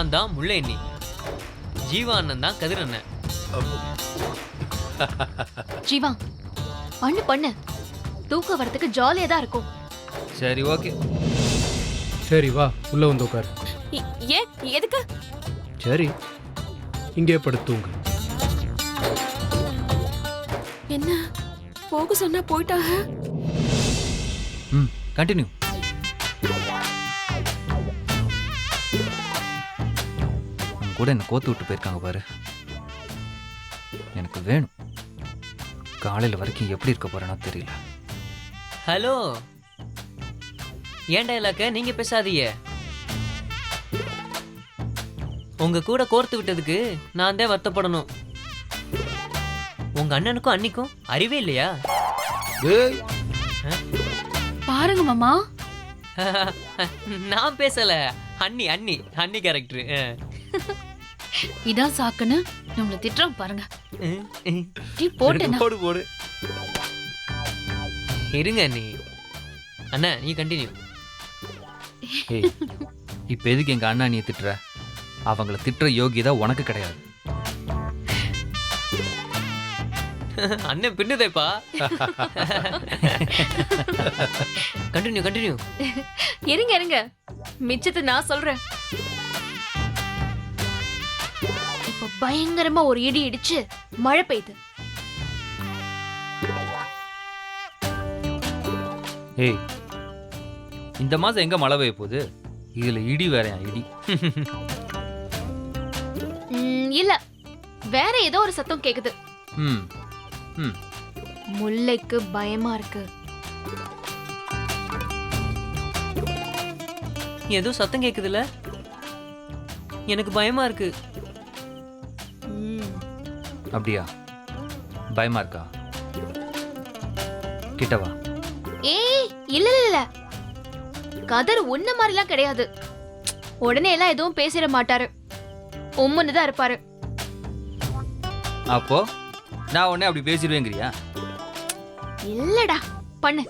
நான் தான் முல்லை அண்ணி, ஜீவா அண்ணன் தான் கதிர் அண்ணன். ஜீவா பண்ணு பண்ணு, தூக்க வரதுக்கு ஜாலியா தான் இருக்கும். சரி ஓகே. சரி வா உள்ள வந்து உட்காரு. ஏன் எதுக்கு? சரி இங்கே படுத்துங்க. என்ன போக சொன்னா போயிட்டாக? கண்டினியூ. கூட என்ன கோத்து விட்டு போயிருக்காங்க பாரு. எனக்கு வேணும். காலையில் வரைக்கும் எப்படி இருக்க போறேன்னா தெரியல. ஹலோ, ஏன் டைலாக்க நீங்க பேசாதீங்க. உங்க கூட கோர்த்து விட்டதுக்கு நான் தான் வருத்தப்படணும். உங்க அண்ணனுக்கும் அண்ணிக்கும் அறிவே இல்லையா? பாருங்க மாமா. நான் பேசல, அண்ணி அண்ணி அண்ணி கேரக்டர். இதான் சாக்குன்னு நம்மள திட்டுறோம் பாருங்க. போட்டேனா? போடு போடு. இருங்க அண்ணி. அண்ணா நீ கண்டினியூ. ஏய், இப்ப எதுக்கு எங்க அண்ணா நீ திட்டுற? அவங்கள திட்டுற யோகியதா உனக்கு கிடையாது. அண்ணன் பின்னுதேப்பா. Continue continue. இருங்க இருங்க, மிச்சத்தை நான் சொல்றேன். இப்ப பயங்கரமா ஒரு இடி இடிச்சு மழை பெய்யுது. ஏய், இந்த மாசம் எங்க மழை பெய்ய போகுது? இதுல இடி வேறையா இடி? இல்ல, வேற ஏதோ ஒரு சத்தம் கேக்குது. ம் ம். முல்லைக்கு பயமா இருக்கு. ஏதோ சத்தம் கேக்குதுல, எனக்கு பயமா இருக்கு. அப்படியா? பயமா இருக்கா? கிட்டவா? ஏய் இல்ல இல்ல இல்ல, கதர் உன்ன மாதிரிலாம் கிடையாது. உடனே எல்லாம் எதுவும் பேசிட மாட்டாரு, உம்முன்னு தான் இருப்பாரு. அப்போ நான் உடனே அப்படி பேசிடுவேங்கிறியா? இல்லடா பண்ணு.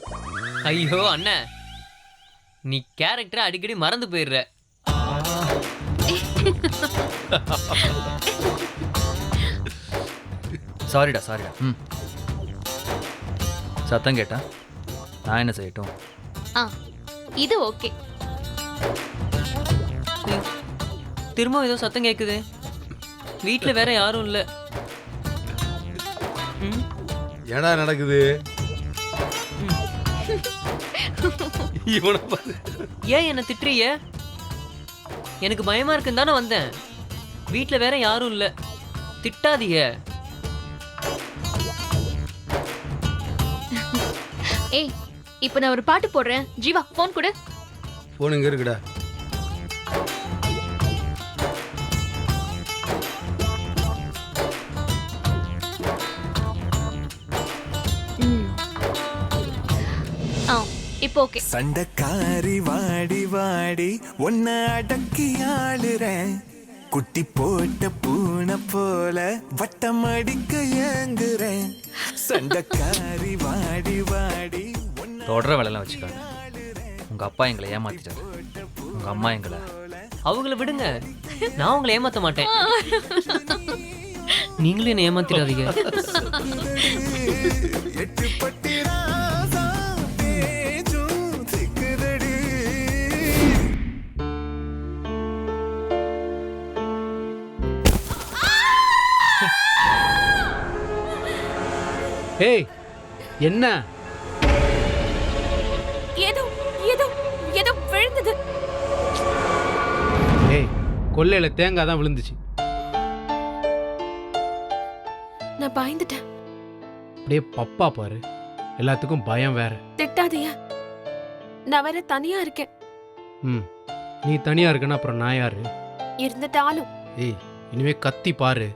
ஐயோ அண்ணன், நீ கேரக்டரை அடிக்கடி மறந்து போயிடுற. சாரிடா சாரிடா. ம். சத்தம் கேட்டா நான் என்ன செய்யட்டும்? இது ஓகே. திரும்ப ஏதோ சத்தம் கேக்குது. வீட்டுல வேற யாரும் இல்ல. ஏடா நடக்குது? ஏன் என்ன திட்டுறிய? எனக்கு பயமா இருக்குன்னு தானே வந்தேன். வீட்டுல வேற யாரும் இல்ல, திட்டாதீங்க. ஏய், இப்ப நான் ஒரு பாட்டு போடுறேன். ஜீவா போன் கொடு. போன் இங்க இருக்குடா. இப்போ ஓகே. சண்டக்காரி வாடி வாடி ஒன்ன அடக்கி ஆளுறேன். குட்டி போட்ட பூனை போல வட்டம் அடிக்க ஏங்குறேன். சண்டக்காரி வாடி வாடி தொடர வேலைலாம் வச்சுக்காது. உங்க அப்பா எங்களை ஏமாத்திட்டாரு, உங்க அம்மா எங்களை. அவங்கள விடுங்க, நான் உங்களை ஏமாத்த மாட்டேன். நீங்களும் என்ன ஏமாத்திடாதீங்க. ஏய் என்ன? ஏதோ ஏதோ ஏதோ விழுந்தது. ஏய், கொல்லையில தேங்காய் தான் விழுந்துச்சு. நான் பயந்துட்டேன். அப்படியே பப்பா பாரு, எல்லாத்துக்கும் பயம் வேற. திட்டாதீங்க, நான் வேற தனியா இருக்கேன். ம், நீ தனியா இருக்கனா அப்புறம் நான் யாரு? இருந்துட்டாலும் ஏய், இனிமே கத்தி பாரு,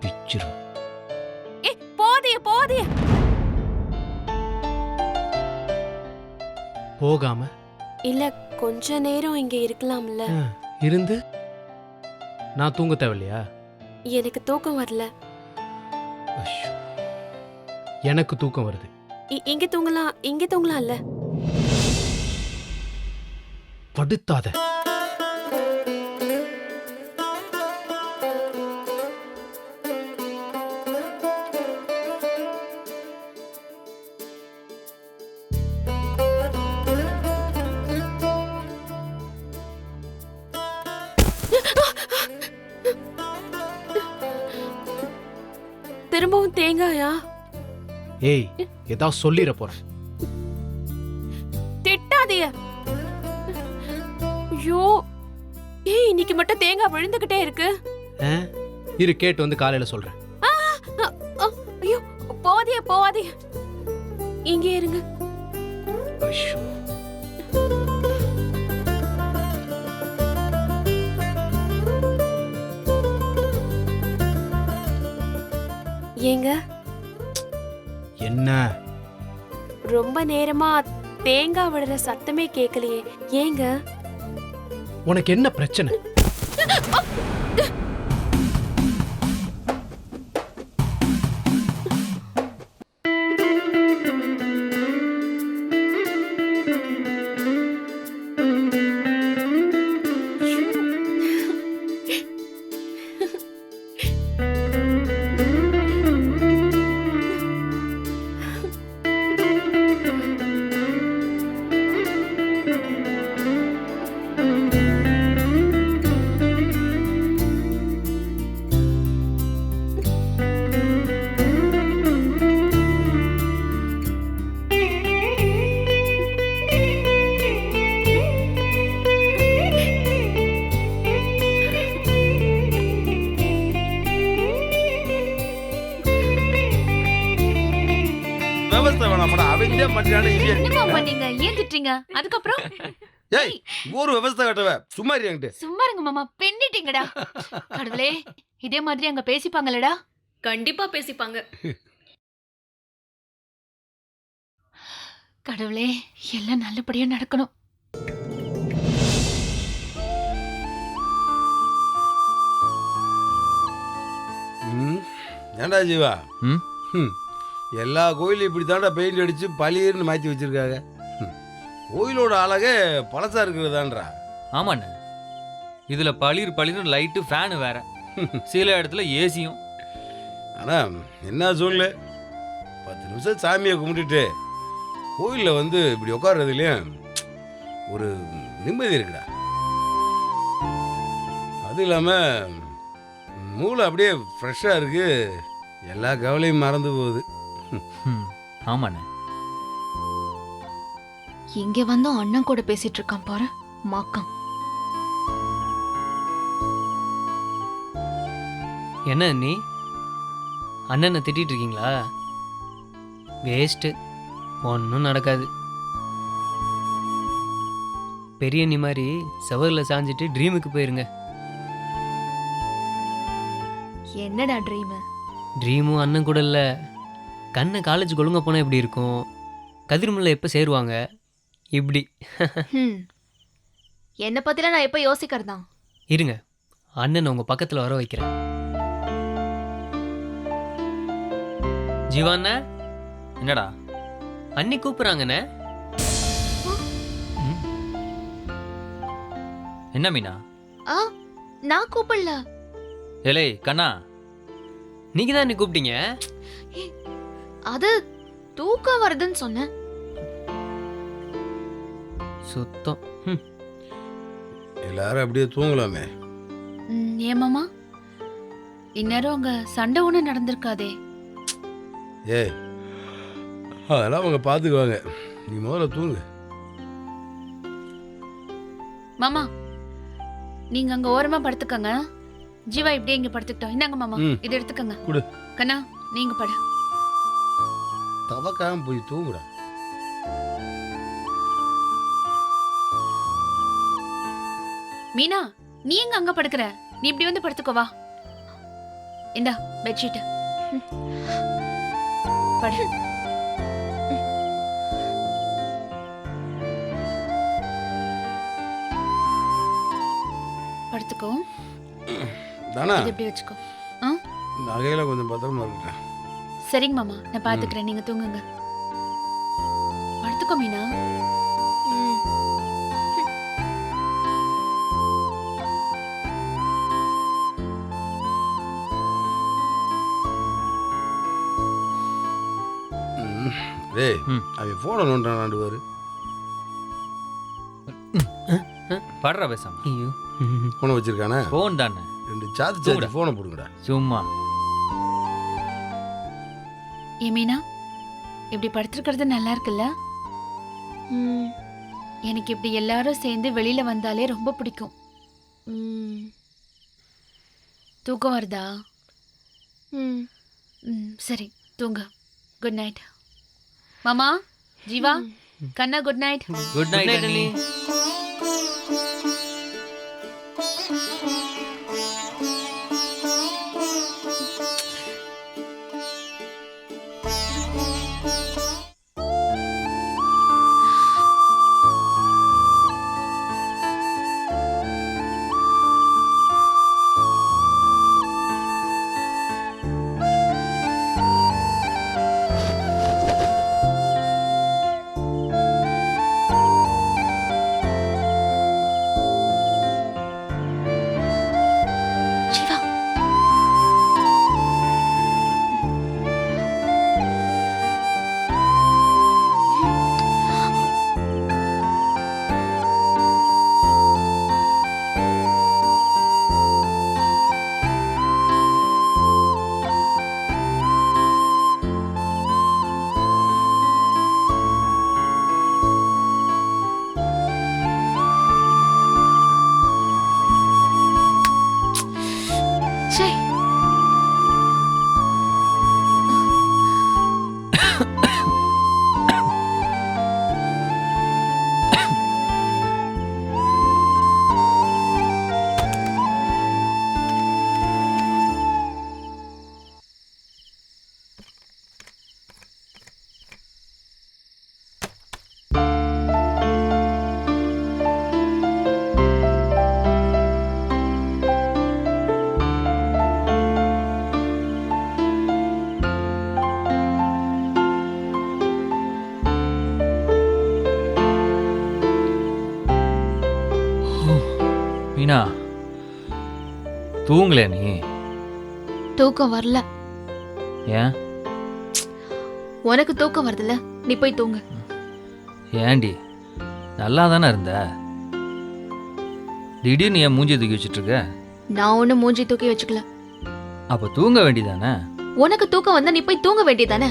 பிச்சிரும். போதிய போகாம இல்ல, கொஞ்ச நேரம் இங்க இருக்கலாம்ல. இருந்து நான் தூங்க தேவையில்லையா? எனக்கு தூக்கம் வரல. ஐயோ, எனக்கு தூக்கம் வருது. இங்க தூங்கலாம்ல. படுத்தாத. திரும்பவும் தேங்காயா? ஏய் ஏதாவது சொல்லிட போறேன். திட்டாதீய. ஐயோ, ஏய் இன்னைக்கு மட்டும் தேங்காய் விழுந்துகிட்டே இருக்கு. ஆ? இரு கேட்டு வந்து காலையில சொல்றேன். ஐயோ போவாதே. இங்கே இருங்க. ஐயோ. ஏங்க என்ன ரொம்ப நேரமா தேங்காய் விழுற சத்தமே கேட்கலையே, ஏங்க? உனக்கு என்ன பிரச்சனை? விவசாய வேணாமடா அவங்களே மாட்டினானே இவன். என்ன மாமா நீங்க ஏன் திட்டுறீங்க? அதுக்கப்புறம் ஏய் ஒரு விவசாய கட்டவ சும்மா இருங்கிட்டு. சும்மா இருங்க மாமா, பெண்ணிட்டீங்கடா. கடவுளே, இதே மாதிரி அங்க பேசிப்பாங்களடா? கண்டிப்பா பேசிப்பாங்க. கடவுளே, எல்லாம் நல்லபடியா நடக்கணும். ஏண்டா ஜீவா, ம்? எல்லா கோயிலும் இப்படி தாண்டா பெயிண்ட் அடிச்சு பளிர்னு மாற்றி வச்சிருக்காங்க. கோயிலோட அழகே பழசா இருக்கிறதான்றா. ஆமாண்ணே, இதுல பளிர்னு லைட்டு ஃபேனு வேற, சில இடத்துல ஏசியும். ஆனா என்ன சொல்லு, 10 நிமிஷம் சாமியை கும்பிட்டுட்டு கோயிலில் வந்து இப்படி உட்கார்றதுலேயும் ஒரு நிம்மதி இருக்குடா. அது இல்லாமல் மூளை அப்படியே ஃப்ரெஷ்ஷாக இருக்கு, எல்லா கவலையும் மறந்து போகுது. ஆமாண்ணே. இங்க வந்து அண்ணன் கூட பேசிட்டு இருக்கான் பாரு, மாக்கம். என்ன நீ அண்ணனை திட்டிட்டு இருக்கீங்களா? வேஸ்ட்டு, ஒன்றும் நடக்காது. பெரிய நீ மாதிரி செவரில் சாஞ்சிட்டு ட்ரீமுக்கு போயிருங்க. என்னடா ட்ரீம்? ட்ரீமும் அண்ணன் கூட இல்லை. கண்ணை காலேஜுக்கு ஒழுங்க போனால் எப்படி இருக்கும், கதிர்மல்ல எப்போ சேருவாங்க, இப்படி. என்ன பத்திலாம் நான் எப்ப யோசிக்கிறதா? இருங்க, அண்ணன் உங்கள் பக்கத்தில் வர வைக்கிறேன். ஜீவாண்ணா, என்னடா? அண்ணி கூப்பிட்றாங்கண்ணே. என்ன மீனா? ஆ, நான் கூப்பிடல. ஏலே கண்ணா, நீங்கள் தான் அண்ணி கூப்பிட்டீங்க. அது தூக்கம் வருதுன்னு சொன்னேன். சுத்தம். எல்லாரும் அப்படியே தூங்கலாமே. ஏன் மாமா, இந்நேரம் அங்க சண்டை ஒண்ணு நடந்திருக்காதே? ஏய், அதெல்லாம் அவங்க பார்த்துக்குவாங்க, நீ முதல்ல தூங்கு. மாமா, நீங்க அங்க ஓரமா படுத்துக்கங்க. ஜீவா இப்படியே இங்க படுத்துக்கிட்டோம். இந்தாங்க மாமா, இதை எடுத்துக்கங்க. குடு. கண்ணா, நீங்க படு. தவக்காம போய் தூங்குடா. மீனா, நீ எங்க அங்க படுக்கிற? நீ இப்படி வந்து படுத்துக்கோ, வா. இந்தா பெட்ஷீட். படு. படுத்துக்கோ. தானா இது இப்படி வச்சுக்கோ. நகையில கொஞ்சம் பத்திரமா இருக்கேன். சரிங்க மாமா, நான் பாத்துக்கிறேன், நீங்க தூங்குங்க. படுத்துக்கோ மீனா. டேய், அவன் ஃபோனை நோண்டான் பாரு. படுற பேசாம. ஐயோ, ஃபோனை வச்சிருக்கானே. ஃபோன் தானே, 2 சார்ஜ் ஃபோனை போடுங்கடா. சும்மா. மீனா இப்படி படுத்திருக்கிறது நல்லா இருக்குல்ல? ம், எனக்கு இப்படி எல்லாரும் சேர்ந்து வெளியில வந்தாலே ரொம்ப பிடிக்கும். ம், தூக்கம் வருதா? ம். சரி தூங்க. Good night. மாமா, ஜீவா, கண்ணா குட் நைட். குட் நைட் அண்ணி. ஜீவா, ச்சே. மீனா தூங்கலையா நீ? தூக்கம் வரல. ஏன்? உனக்கு தூக்கம் வருதுல்ல, நீ போய் தூங்கு. ஏண்டி நல்லா தானே இருந்த, திடீர்னு ஏன் மூஞ்சி தூக்கி வச்சுட்டு இருக்க? நான் ஒன்னும் மூஞ்சி தூக்கி வச்சுக்கல. அப்ப தூங்க வேண்டியதானே? உனக்கு தூக்கம் வந்தா நீ போய் தூங்க வேண்டியதானே?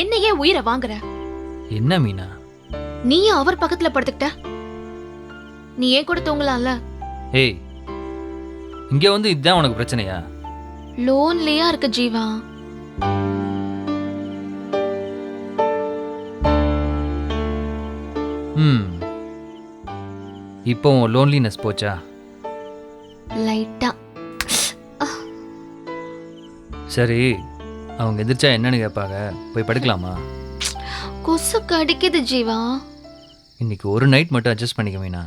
என்ன ஏன் உயிரை வாங்குற? என்ன மீனா? நீயும் அவர் பக்கத்துல படுத்துக்கிட்ட, நீ ஏன் கூட தூங்கலாம்ல? ஏய், இங்க வந்து இதுதான் உனக்கு பிரச்சனையா? லோன்லியா இருக்க ஜீவா. இப்போ உன் லோன்லினஸ் போச்சா? லைட்டா. சரி, அவங்க எதிர்ச்சா என்னன்னு கேட்பாங்க, போய் படுக்கலாமா? கொசு கடிக்குது ஜீவா. இன்னைக்கு ஒரு நைட் மட்டும் அட்ஜஸ்ட் பண்ணிக்க மீனா.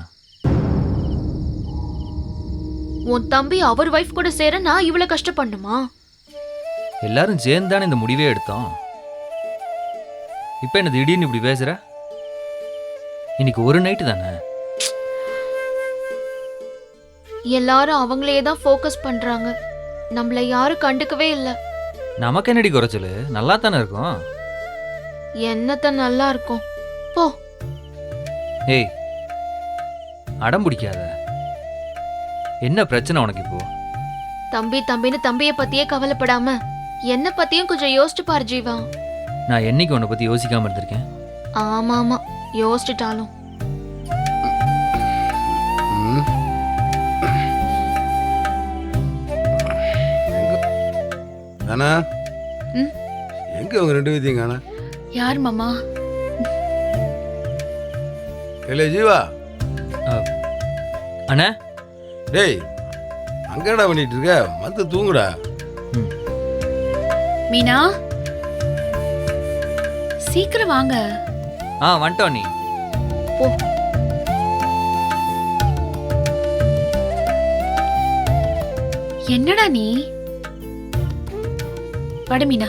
உன் தம்பி அவர் வைஃப் கூட சேர நான் இவ்வளவு கஷ்டப்படணுமா? எல்லாரும் சேர்ந்தானே இந்த முடிவே எடுத்தோம். இப்போ என்ன திடீர்னு இப்படி பேசுற? இன்னைக்கு ஒரு நைட்டு தானே. எல்லாரும் அவங்களே தான் ஃபோக்கஸ் பண்றாங்க, நம்மள யாரும் கண்டுக்கவே இல்ல. நமக்கு என்னடி குறைச்சல்? நல்லா தானே இருக்கும். என்னத்த நல்லா இருக்கும் போ. ஏய், அடம் பிடிக்காத. என்ன பிரச்சனை உனக்கு இப்போ? தம்பி தம்பின்னு தம்பிய பத்தியே கவலைப்படாம என்ன பத்தியும் கொஞ்சம் யோசிச்சு பாரு ஜீவா. நான் என்னைக்கு உன்னை பத்தி யோசிக்காம இருந்திருக்கேன்? ஆமா ஆமா, யோசிச்சுட்டாலும். ம். காணா? ம்? எங்க அவங்க ரெண்டு பேத்தையும் காணா? யார் மாமா? இல்லை ஜீவா. அண்ணா, டேய், அங்கடா பண்ணிட்டு இருக்க? வந்து தூங்குடா. மீனா, சீக்கிரம் வாங்க. வந்துட்டோம். நீ போ. என்னடா நீ? படு மீனா.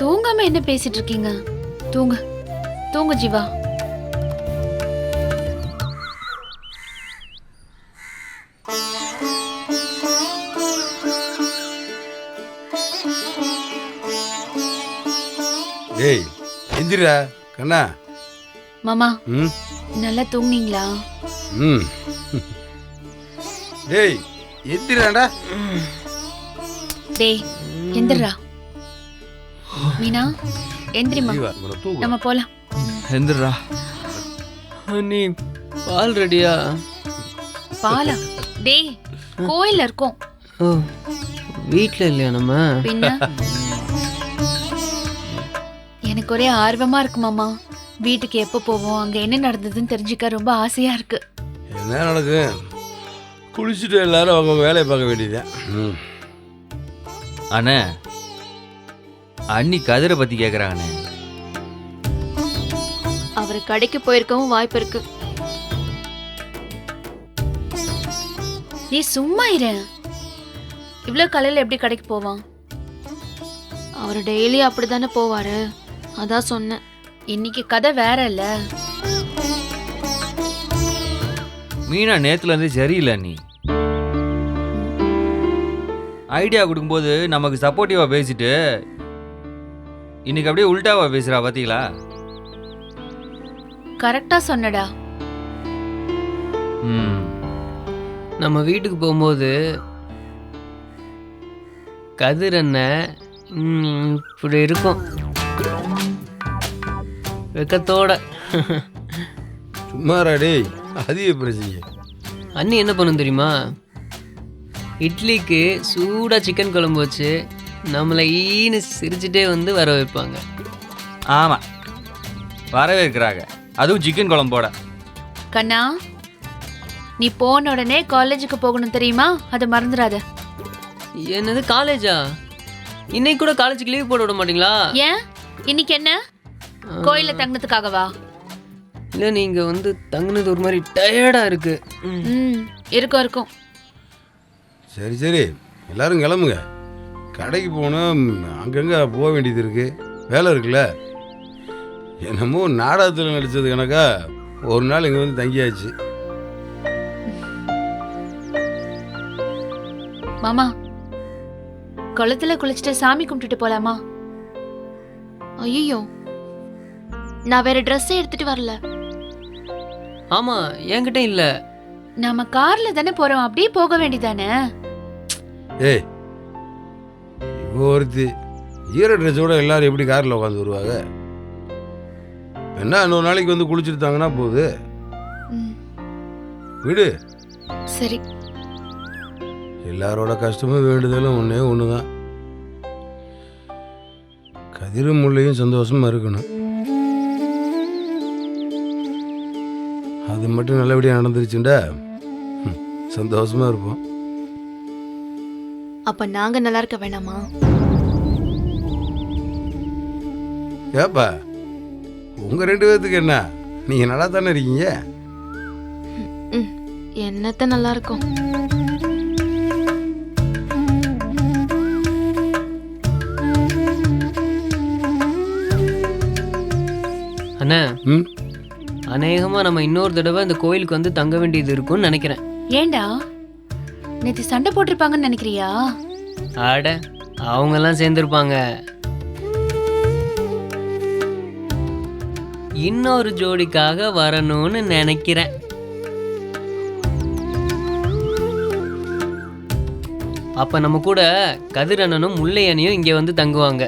தூங்காம என்ன பேசிட்டு இருக்கீங்க? தூங்க தூங்க ஜீவா. டேய், எந்திரா கண்ணா. மாமா, ம் நல்லா தூங்குனீங்களா? ம். டேய், எந்திராடா. டேய் எந்திரா. மீனா எந்திரிமா, ஜீவா, இவனை தூக்கு. நம்ம போலாம். எந்திரா. அண்ணி பால் ரெடியா? பாலா? டேய், கோயில்ல இருக்கோம். ஓ வீட்டில் இல்லையா நம்ம? பின்ன எனக்கு ஒரே ஆர்வமா இருக்கு மாமா. வீட்டுக்கு எப்போ போவோம், அங்க என்ன நடந்ததுன்னு தெரிஞ்சுக்க ரொம்ப ஆசையா இருக்கு. என்ன நடக்கும்? குளிச்சுட்டு எல்லாரும் அவங்க வேலையை பார்க்க வேண்டியதுதான். அண்ணே, அண்ணி கதிரை பத்தி கேக்குறாங்கண்ணே. அவர் கடைக்கு போயிருக்கவும் வாய்ப்பு இருக்கு. நீ சும்மா இரு. இவ்வளவு காலையில எப்படி கடைக்கு போவான்? அவர் டெய்லி அப்படித்தானே போவாரு, அதான் சொன்னேன். இன்னைக்கு கதை வேற இல்ல. மீனா நேத்துல இருந்து சரியில்லை நீ. ஐடியா கொடுக்கும்போது நமக்கு சப்போர்ட்டிவா பேசிட்டு இன்னைக்கு அப்படியே உல்டாவா பேசுறா பாத்தீங்களா? கரெக்டா சொன்னடா. ம். நம்ம வீட்டுக்கு போகும்போது கதிர் அண்ணன் இப்படி இருக்கும் வெக்கத்தோட. சும்மாரா டேய், அதிக பிரச்சனை. அண்ணி என்ன பண்ணும் தெரியுமா? இட்லிக்கு சூடாக சிக்கன் குழம்பு வச்சு நம்மளை ஈன்னு சிரிச்சுட்டே வந்து வர வைப்பாங்க. ஆமா, வரவேற்கிறாங்க, அதுவும் சிக்கன் குழம்போட. கண்ணா, நீ போன உடனே காலேஜுக்கு போகணும் தெரியுமா? அதை மறந்துடாத. என்னது காலேஜா? இன்னைக்கு கூட காலேஜுக்கு லீவ் போட விட மாட்டீங்களா? ஏன் இன்னைக்கு என்ன கோயில்ல தங்கினதுக்காகவா? இல்லை நீங்கள் வந்து தங்குனது ஒரு மாதிரி டயர்டாக இருக்கு. இருக்கும் இருக்கும். சரி சரி, எல்லாரும் கிளம்புங்க. கடைக்கு போனால் அங்கங்கே போக வேண்டியது இருக்கு, வேலை இருக்குல்ல. என்னமோ நாடகத்தில் நடித்தது கணக்கா ஒரு நாள் இங்கே வந்து தங்கியாச்சு. மாமா, குளத்துல குளிச்சுட்டு சாமி கும்பிட்டுட்டு போலாமா? ஐயோ, நான் வேற ட்ரெஸ்ஸே எடுத்துட்டு வரல. ஆமாம், என்கிட்ட இல்லை. நாம கார்ல தானே போறோம், அப்படியே போக வேண்டியதானே? ஏய், இப்போ ஒருத்தி ஈர ட்ரெஸ்ஸோட எல்லாரும் எப்படி காரில் உட்காந்து வருவாங்க? என்ன இன்னொரு நாளைக்கு வந்து குளிச்சுருத்தாங்கன்னா போகுது, விடு. சரி. எல்லாரோட கஷ்டமும் வேண்டுதலும் ஒன்றே ஒன்று தான். கதிரும் முள்ளையும் சந்தோஷமா இருக்கணும். அது மட்டும் நல்லபடியாக நடந்துருச்சுண்டா சந்தோஷமா இருப்போம். அப்ப நாங்க நல்லா இருக்க வேணாமா? ஏப்பா, உங்க 2 பேர்த்துக்கு என்ன? நீங்க நல்லா தானே இருக்கீங்க? என்னத்த நல்லா இருக்கும். அண்ணா, ம், அநேகமாக நம்ம இன்னொரு தடவை இந்த கோயிலுக்கு வந்து தங்க வேண்டியது இருக்கும்னு நினைக்கிறேன். ஏண்டா, நேத்து சண்டை போட்டிருப்பாங்கன்னு நினைக்கிறியா? ஆட, அவங்கெல்லாம் சேர்ந்துருப்பாங்க. இன்னொரு ஜோடிக்காக வரணும்னு நினைக்கிறேன். அப்ப நம்ம கூட கதிர் அண்ணனும் முல்லை அண்ணியும் இங்க வந்து தங்குவாங்க.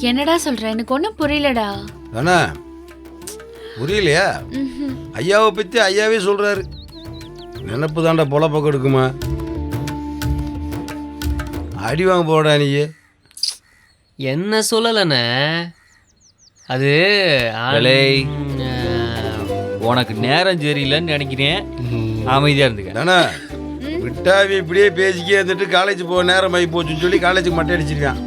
என்னடா சொல்ற? எனக்கு ஒன்றும் புரியலடா. தானே புரியலையா? ஐயாவை பற்றி ஐயாவே சொல்றாரு. நினப்பு தாண்டா பொழப்பக்கம் எடுக்குமா? அடி வாங்க போடா நீயே. என்ன சொல்லலண்ணே, அது ஏலேய், உனக்கு நேரம் சரியில்லைன்னு நினைக்கிறேன், அமைதியா இருந்துக்க. தானே விட்டாவி இப்படியே பேசிக்கே இருந்துட்டு காலேஜ் போக நேரம் ஆகி போச்சுன்னு சொல்லி காலேஜுக்கு மட்டை அடிச்சிருக்கான்.